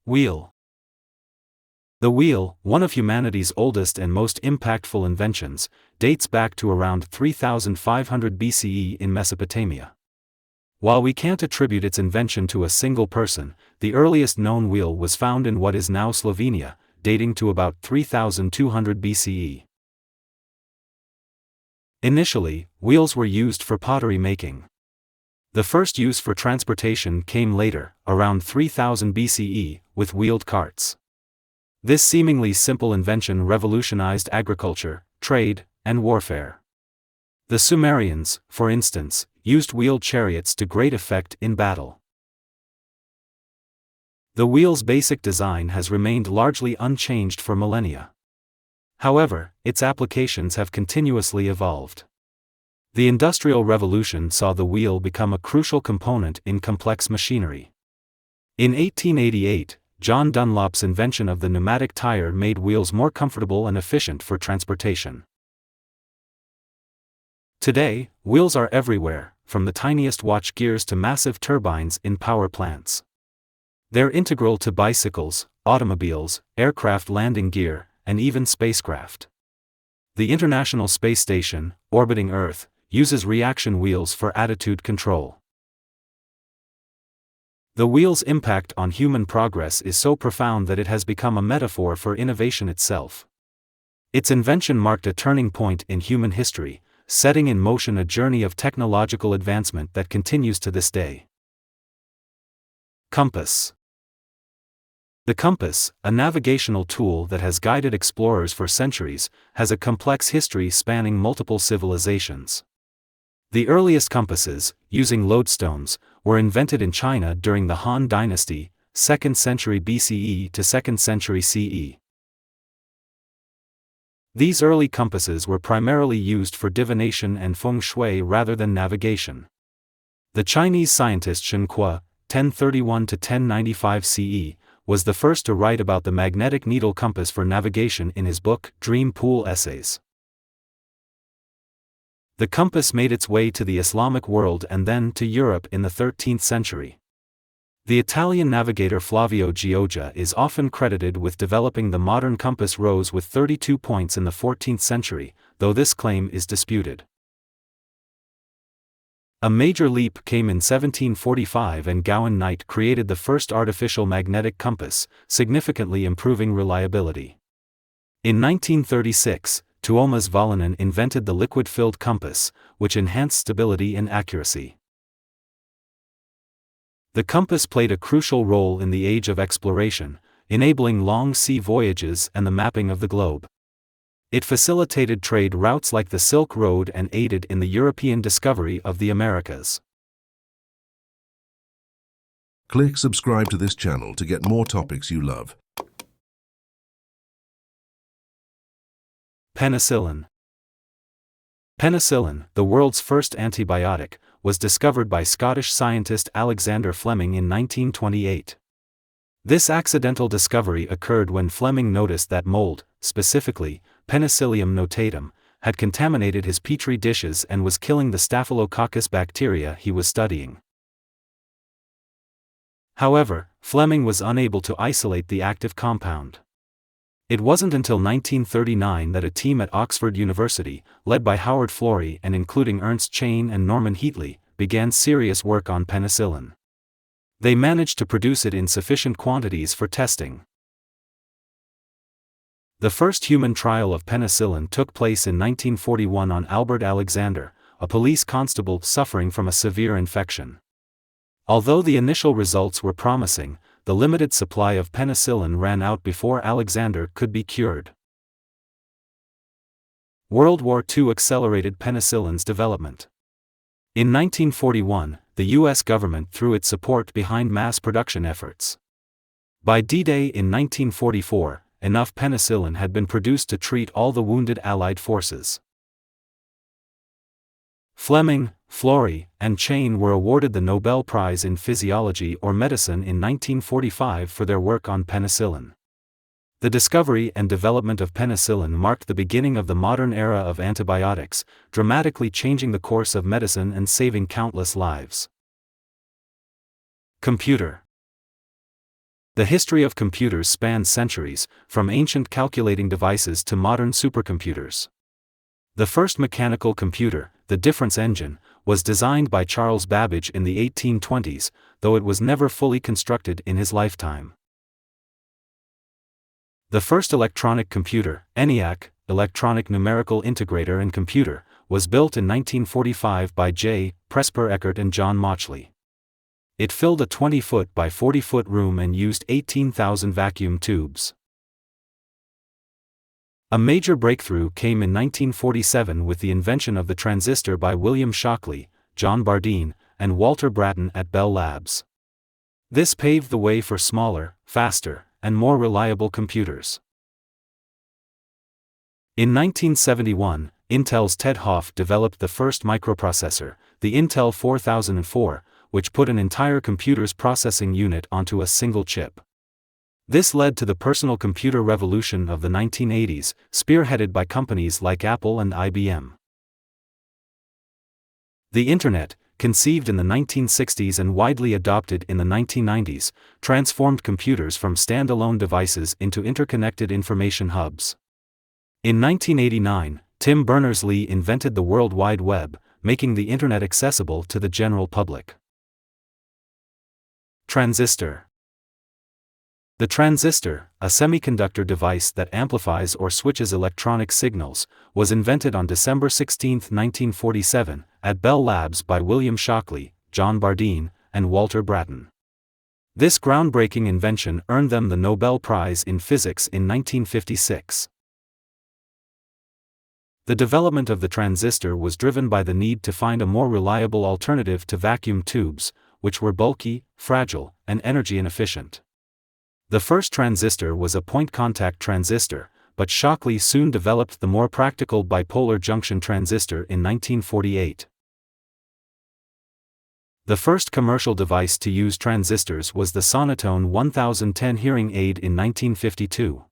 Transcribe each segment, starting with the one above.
Wheel. The wheel, one of humanity's oldest and most impactful inventions, dates back to around 3500 BCE in Mesopotamia. While we can't attribute its invention to a single person, the earliest known wheel was found in what is now Slovenia, dating to about 3200 BCE. Initially, wheels were used for pottery making. The first use for transportation came later, around 3000 BCE, with wheeled carts. This seemingly simple invention revolutionized agriculture, trade, and warfare. The Sumerians, for instance, used wheeled chariots to great effect in battle. The wheel's basic design has remained largely unchanged for millennia. However, its applications have continuously evolved. The Industrial Revolution saw the wheel become a crucial component in complex machinery. In 1888, John Dunlop's invention of the pneumatic tire made wheels more comfortable and efficient for transportation. Today, wheels are everywhere, from the tiniest watch gears to massive turbines in power plants. They're integral to bicycles, automobiles, aircraft landing gear, and even spacecraft. The International Space Station, orbiting Earth, uses reaction wheels for attitude control. The wheel's impact on human progress is so profound that it has become a metaphor for innovation itself. Its invention marked a turning point in human history, setting in motion a journey of technological advancement that continues to this day. Compass. The compass, a navigational tool that has guided explorers for centuries, has a complex history spanning multiple civilizations. The earliest compasses, using lodestones, were invented in China during the Han Dynasty, 2nd century BCE to 2nd century CE. These early compasses were primarily used for divination and feng shui rather than navigation. The Chinese scientist Shen Kuo, 1031 to 1095 CE, was the first to write about the magnetic needle compass for navigation in his book, Dream Pool Essays. The compass made its way to the Islamic world and then to Europe in the 13th century. The Italian navigator Flavio Gioja is often credited with developing the modern compass rose with 32 points in the 14th century, though this claim is disputed. A major leap came in 1745 and Gowan Knight created the first artificial magnetic compass, significantly improving reliability. In 1936, Tuomas Valonen invented the liquid-filled compass, which enhanced stability and accuracy. The compass played a crucial role in the age of exploration, enabling long sea voyages and the mapping of the globe. It facilitated trade routes like the Silk Road and aided in the European discovery of the Americas. Click subscribe to this channel to get more topics you love. Penicillin. Penicillin, the world's first antibiotic, was discovered by Scottish scientist Alexander Fleming in 1928. This accidental discovery occurred when Fleming noticed that mold, specifically, Penicillium notatum, had contaminated his petri dishes and was killing the Staphylococcus bacteria he was studying. However, Fleming was unable to isolate the active compound. It wasn't until 1939 that a team at Oxford University, led by Howard Florey and including Ernst Chain and Norman Heatley, began serious work on penicillin. They managed to produce it in sufficient quantities for testing. The first human trial of penicillin took place in 1941 on Albert Alexander, a police constable suffering from a severe infection. Although the initial results were promising, the limited supply of penicillin ran out before Alexander could be cured. World War II accelerated penicillin's development. In 1941, the U.S. government threw its support behind mass production efforts. By D-Day in 1944, enough penicillin had been produced to treat all the wounded Allied forces. Fleming, Florey, and Chain were awarded the Nobel Prize in Physiology or Medicine in 1945 for their work on penicillin. The discovery and development of penicillin marked the beginning of the modern era of antibiotics, dramatically changing the course of medicine and saving countless lives. Computer. The history of computers spans centuries, from ancient calculating devices to modern supercomputers. The first mechanical computer, the difference engine, was designed by Charles Babbage in the 1820s, though it was never fully constructed in his lifetime. The first electronic computer, ENIAC, Electronic Numerical Integrator and Computer, was built in 1945 by J. Presper Eckert and John Mauchly. It filled a 20-foot by 40-foot room and used 18,000 vacuum tubes. A major breakthrough came in 1947 with the invention of the transistor by William Shockley, John Bardeen, and Walter Brattain at Bell Labs. This paved the way for smaller, faster, and more reliable computers. In 1971, Intel's Ted Hoff developed the first microprocessor, the Intel 4004, which put an entire computer's processing unit onto a single chip. This led to the personal computer revolution of the 1980s, spearheaded by companies like Apple and IBM. The Internet, conceived in the 1960s and widely adopted in the 1990s, transformed computers from standalone devices into interconnected information hubs. In 1989, Tim Berners-Lee invented the World Wide Web, making the Internet accessible to the general public. Transistor. The transistor, a semiconductor device that amplifies or switches electronic signals, was invented on December 16, 1947, at Bell Labs by William Shockley, John Bardeen, and Walter Brattain. This groundbreaking invention earned them the Nobel Prize in Physics in 1956. The development of the transistor was driven by the need to find a more reliable alternative to vacuum tubes, which were bulky, fragile, and energy inefficient. The first transistor was a point-contact transistor, but Shockley soon developed the more practical bipolar junction transistor in 1948. The first commercial device to use transistors was the Sonotone 1010 hearing aid in 1952.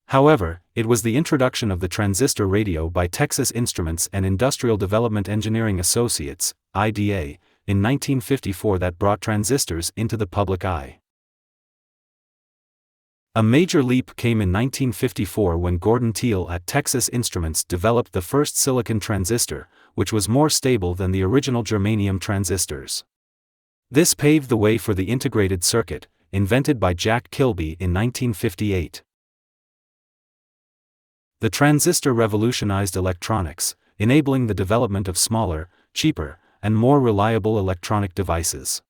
However, it was the introduction of the transistor radio by Texas Instruments and Industrial Development Engineering Associates, IDA, in 1954 that brought transistors into the public eye. A major leap came in 1954 when Gordon Thiel at Texas Instruments developed the first silicon transistor, which was more stable than the original germanium transistors. This paved the way for the integrated circuit, invented by Jack Kilby in 1958. The transistor revolutionized electronics, enabling the development of smaller, cheaper, and more reliable electronic devices.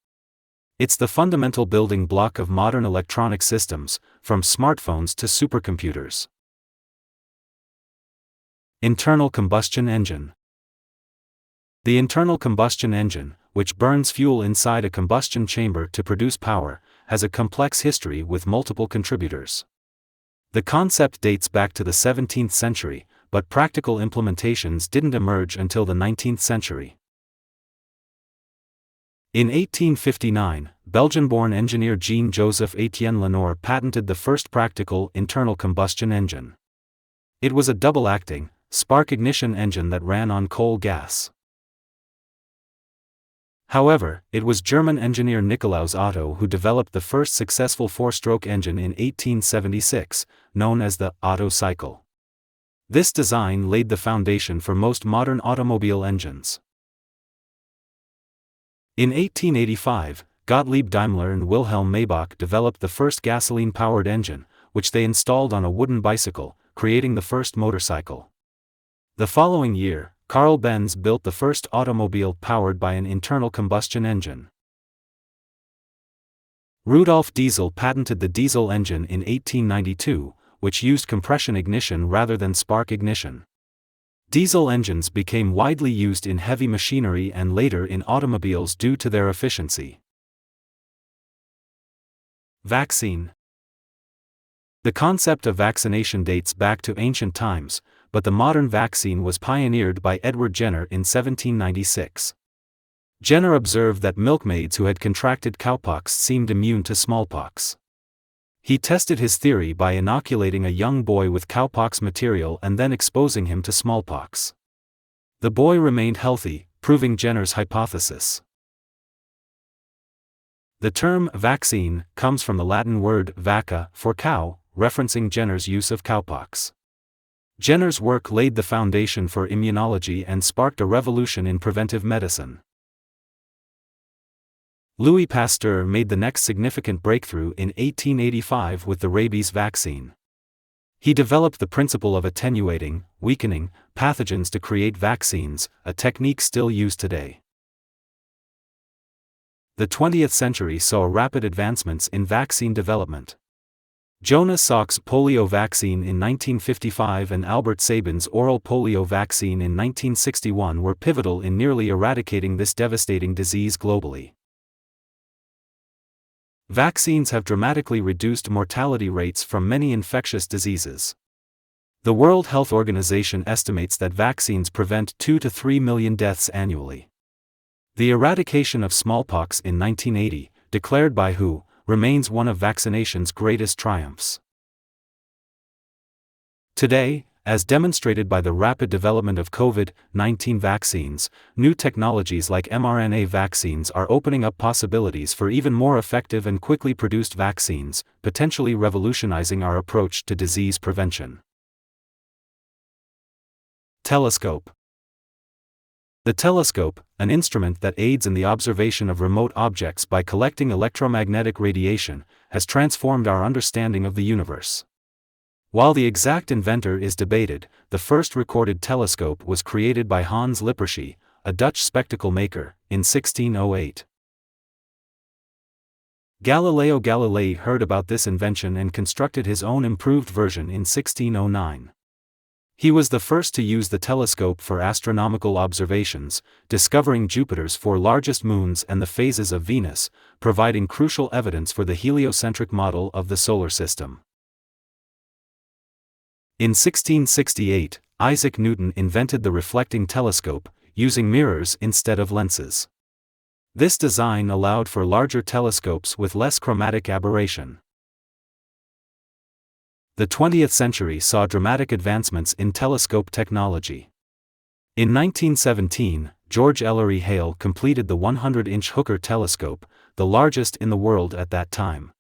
It's the fundamental building block of modern electronic systems, from smartphones to supercomputers. Internal combustion engine. The internal combustion engine, which burns fuel inside a combustion chamber to produce power, has a complex history with multiple contributors. The concept dates back to the 17th century, but practical implementations didn't emerge until the 19th century. In 1859, Belgian-born engineer Jean-Joseph Étienne Lenoir patented the first practical internal combustion engine. It was a double-acting, spark-ignition engine that ran on coal gas. However, it was German engineer Nikolaus Otto who developed the first successful four-stroke engine in 1876, known as the Otto cycle. This design laid the foundation for most modern automobile engines. In 1885, Gottlieb Daimler and Wilhelm Maybach developed the first gasoline-powered engine, which they installed on a wooden bicycle, creating the first motorcycle. The following year, Carl Benz built the first automobile powered by an internal combustion engine. Rudolf Diesel patented the diesel engine in 1892, which used compression ignition rather than spark ignition. Diesel engines became widely used in heavy machinery and later in automobiles due to their efficiency. Vaccine. The concept of vaccination dates back to ancient times, but the modern vaccine was pioneered by Edward Jenner in 1796. Jenner observed that milkmaids who had contracted cowpox seemed immune to smallpox. He tested his theory by inoculating a young boy with cowpox material and then exposing him to smallpox. The boy remained healthy, proving Jenner's hypothesis. The term vaccine comes from the Latin word vacca for cow, referencing Jenner's use of cowpox. Jenner's work laid the foundation for immunology and sparked a revolution in preventive medicine. Louis Pasteur made the next significant breakthrough in 1885 with the rabies vaccine. He developed the principle of attenuating, weakening, pathogens to create vaccines, a technique still used today. The 20th century saw rapid advancements in vaccine development. Jonas Salk's polio vaccine in 1955 and Albert Sabin's oral polio vaccine in 1961 were pivotal in nearly eradicating this devastating disease globally. Vaccines have dramatically reduced mortality rates from many infectious diseases. The World Health Organization estimates that vaccines prevent 2 to 3 million deaths annually. The eradication of smallpox in 1980, declared by WHO, remains one of vaccination's greatest triumphs. Today, as demonstrated by the rapid development of COVID-19 vaccines, new technologies like mRNA vaccines are opening up possibilities for even more effective and quickly produced vaccines, potentially revolutionizing our approach to disease prevention. Telescope. The telescope, an instrument that aids in the observation of remote objects by collecting electromagnetic radiation, has transformed our understanding of the universe. While the exact inventor is debated, the first recorded telescope was created by Hans Lippershey, a Dutch spectacle maker, in 1608. Galileo Galilei heard about this invention and constructed his own improved version in 1609. He was the first to use the telescope for astronomical observations, discovering Jupiter's 4 largest moons and the phases of Venus, providing crucial evidence for the heliocentric model of the solar system. In 1668, Isaac Newton invented the reflecting telescope, using mirrors instead of lenses. This design allowed for larger telescopes with less chromatic aberration. The 20th century saw dramatic advancements in telescope technology. In 1917, George Ellery Hale completed the 100-inch Hooker telescope, the largest in the world at that time.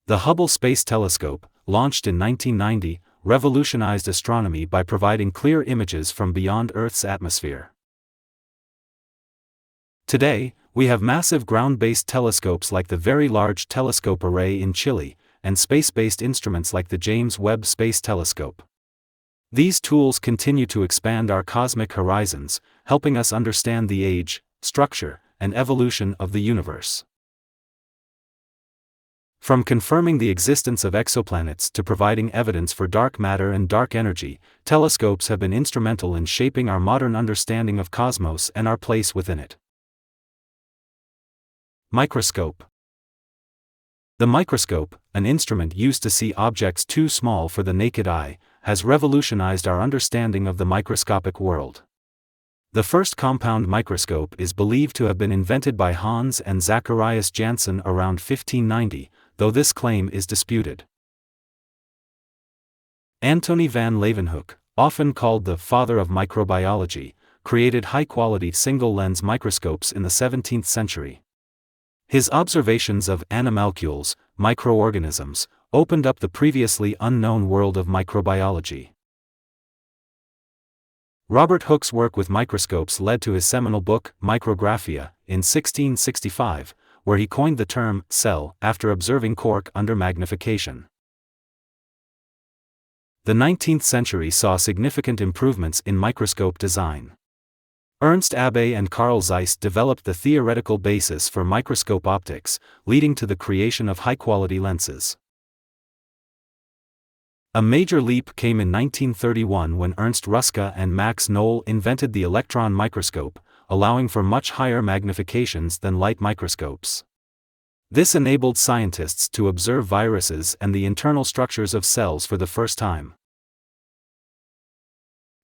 The Hubble Space Telescope, launched in 1990, revolutionized astronomy by providing clear images from beyond Earth's atmosphere. Today, we have massive ground-based telescopes like the Very Large Telescope Array in Chile, and space-based instruments like the James Webb Space Telescope. These tools continue to expand our cosmic horizons, helping us understand the age, structure, and evolution of the universe. From confirming the existence of exoplanets to providing evidence for dark matter and dark energy, telescopes have been instrumental in shaping our modern understanding of cosmos and our place within it. Microscope. The microscope, an instrument used to see objects too small for the naked eye, has revolutionized our understanding of the microscopic world. The first compound microscope is believed to have been invented by Hans and Zacharias Janssen around 1590, though this claim is disputed. Antony van Leeuwenhoek, often called the father of microbiology, created high-quality single-lens microscopes in the 17th century. His observations of animalcules, microorganisms, opened up the previously unknown world of microbiology. Robert Hooke's work with microscopes led to his seminal book, Micrographia, in 1665, where he coined the term cell after observing cork under magnification. The 19th century saw significant improvements in microscope design. Ernst Abbe and Carl Zeiss developed the theoretical basis for microscope optics, leading to the creation of high-quality lenses. A major leap came in 1931 when Ernst Ruska and Max Knoll invented the electron microscope, allowing for much higher magnifications than light microscopes. This enabled scientists to observe viruses and the internal structures of cells for the first time.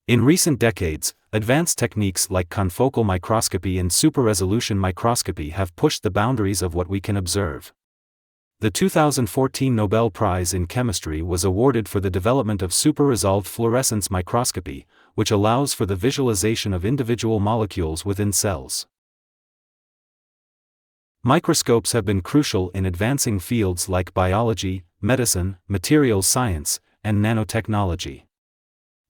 In recent decades, advanced techniques like confocal microscopy and super-resolution microscopy have pushed the boundaries of what we can observe. The 2014 Nobel Prize in Chemistry was awarded for the development of super-resolved fluorescence microscopy, which allows for the visualization of individual molecules within cells. Microscopes have been crucial in advancing fields like biology, medicine, materials science, and nanotechnology.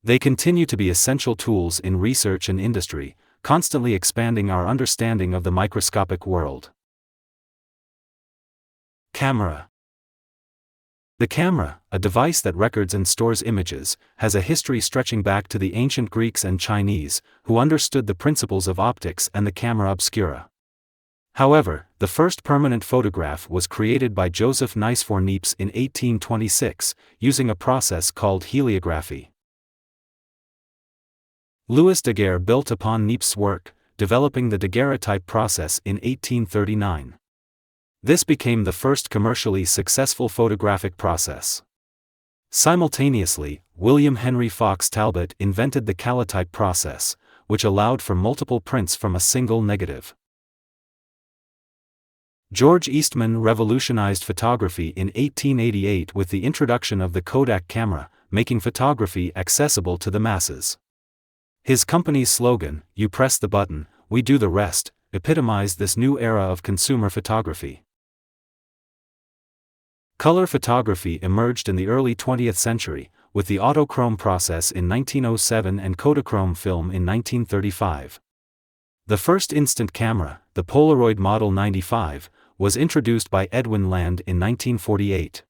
They continue to be essential tools in research and industry, constantly expanding our understanding of the microscopic world. Camera. The camera, a device that records and stores images, has a history stretching back to the ancient Greeks and Chinese, who understood the principles of optics and the camera obscura. However, the first permanent photograph was created by Joseph Nicephore Niepce in 1826, using a process called heliography. Louis Daguerre built upon Niepce's work, developing the daguerreotype process in 1839. This became the first commercially successful photographic process. Simultaneously, William Henry Fox Talbot invented the calotype process, which allowed for multiple prints from a single negative. George Eastman revolutionized photography in 1888 with the introduction of the Kodak camera, making photography accessible to the masses. His company's slogan, "You press the button, we do the rest," epitomized this new era of consumer photography. Color photography emerged in the early 20th century, with the autochrome process in 1907 and Kodachrome film in 1935. The first instant camera, the Polaroid Model 95, was introduced by Edwin Land in 1948.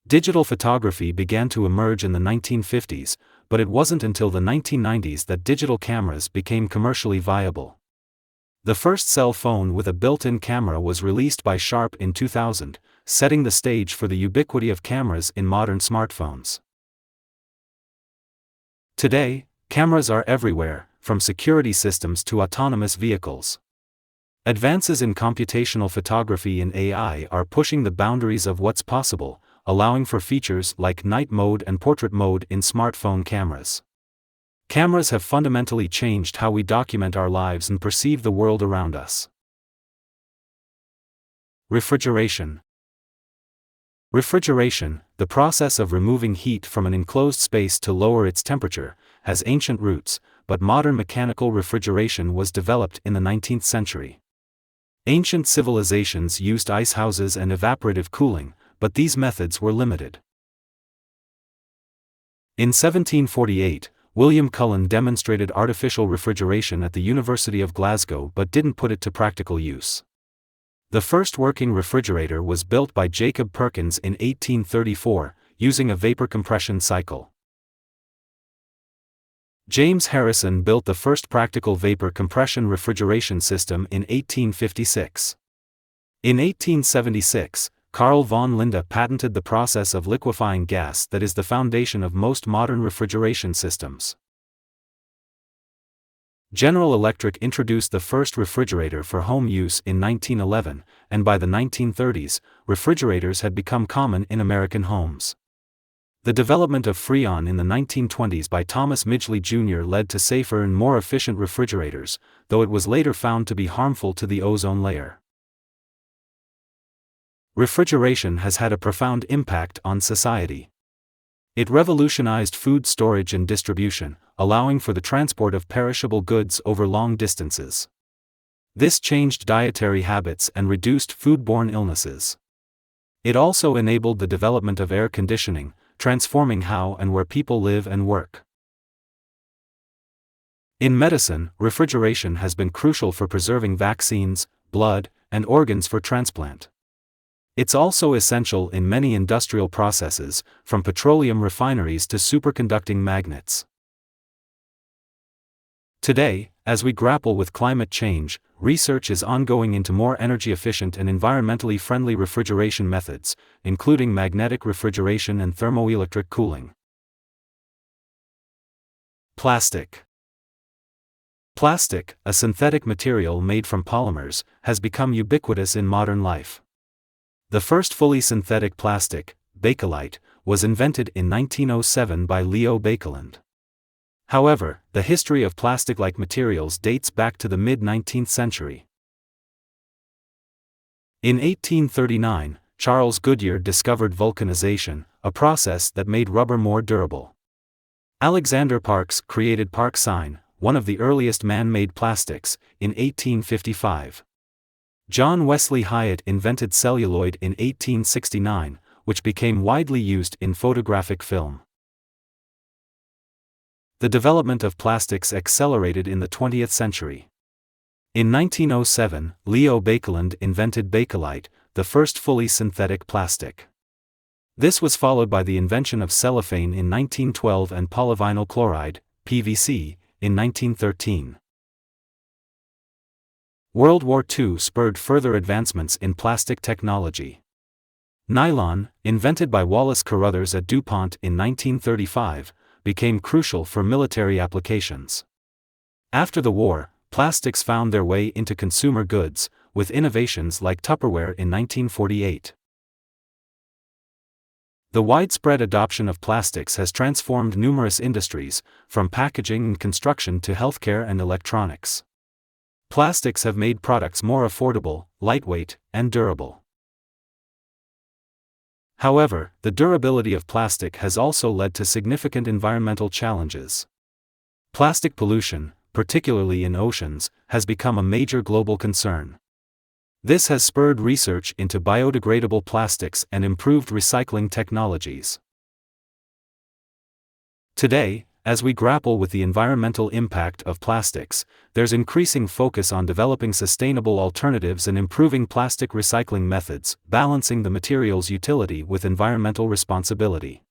Digital photography began to emerge in the 1950s, but it wasn't until the 1990s that digital cameras became commercially viable. The first cell phone with a built-in camera was released by Sharp in 2000, setting the stage for the ubiquity of cameras in modern smartphones. Today, cameras are everywhere, from security systems to autonomous vehicles. Advances in computational photography and AI are pushing the boundaries of what's possible, allowing for features like night mode and portrait mode in smartphone cameras. Cameras have fundamentally changed how we document our lives and perceive the world around us. Refrigeration. Refrigeration, the process of removing heat from an enclosed space to lower its temperature, has ancient roots, but modern mechanical refrigeration was developed in the 19th century. Ancient civilizations used icehouses and evaporative cooling, but these methods were limited. In 1748, William Cullen demonstrated artificial refrigeration at the University of Glasgow but didn't put it to practical use. The first working refrigerator was built by Jacob Perkins in 1834, using a vapor compression cycle. James Harrison built the first practical vapor compression refrigeration system in 1856. In 1876, Carl von Linde patented the process of liquefying gas that is the foundation of most modern refrigeration systems. General Electric introduced the first refrigerator for home use in 1911, and by the 1930s, refrigerators had become common in American homes. The development of Freon in the 1920s by Thomas Midgley Jr. led to safer and more efficient refrigerators, though it was later found to be harmful to the ozone layer. Refrigeration has had a profound impact on society. It revolutionized food storage and distribution, allowing for the transport of perishable goods over long distances. This changed dietary habits and reduced foodborne illnesses. It also enabled the development of air conditioning, transforming how and where people live and work. In medicine, refrigeration has been crucial for preserving vaccines, blood, and organs for transplant. It's also essential in many industrial processes, from petroleum refineries to superconducting magnets. Today, as we grapple with climate change, research is ongoing into more energy-efficient and environmentally friendly refrigeration methods, including magnetic refrigeration and thermoelectric cooling. Plastic. Plastic, a synthetic material made from polymers, has become ubiquitous in modern life. The first fully synthetic plastic, Bakelite, was invented in 1907 by Leo Baekeland. However, the history of plastic-like materials dates back to the mid-19th century. In 1839, Charles Goodyear discovered vulcanization, a process that made rubber more durable. Alexander Parks created Parksine, one of the earliest man-made plastics, in 1855. John Wesley Hyatt invented celluloid in 1869, which became widely used in photographic film. The development of plastics accelerated in the 20th century. In 1907, Leo Baekeland invented Bakelite, the first fully synthetic plastic. This was followed by the invention of cellophane in 1912 and polyvinyl chloride, PVC, in 1913. World War II spurred further advancements in plastic technology. Nylon, invented by Wallace Carothers at DuPont in 1935, became crucial for military applications. After the war, plastics found their way into consumer goods, with innovations like Tupperware in 1948. The widespread adoption of plastics has transformed numerous industries, from packaging and construction to healthcare and electronics. Plastics have made products more affordable, lightweight, and durable. However, the durability of plastic has also led to significant environmental challenges. Plastic pollution, particularly in oceans, has become a major global concern. This has spurred research into biodegradable plastics and improved recycling technologies. Today, as we grapple with the environmental impact of plastics, there's increasing focus on developing sustainable alternatives and improving plastic recycling methods, balancing the material's utility with environmental responsibility.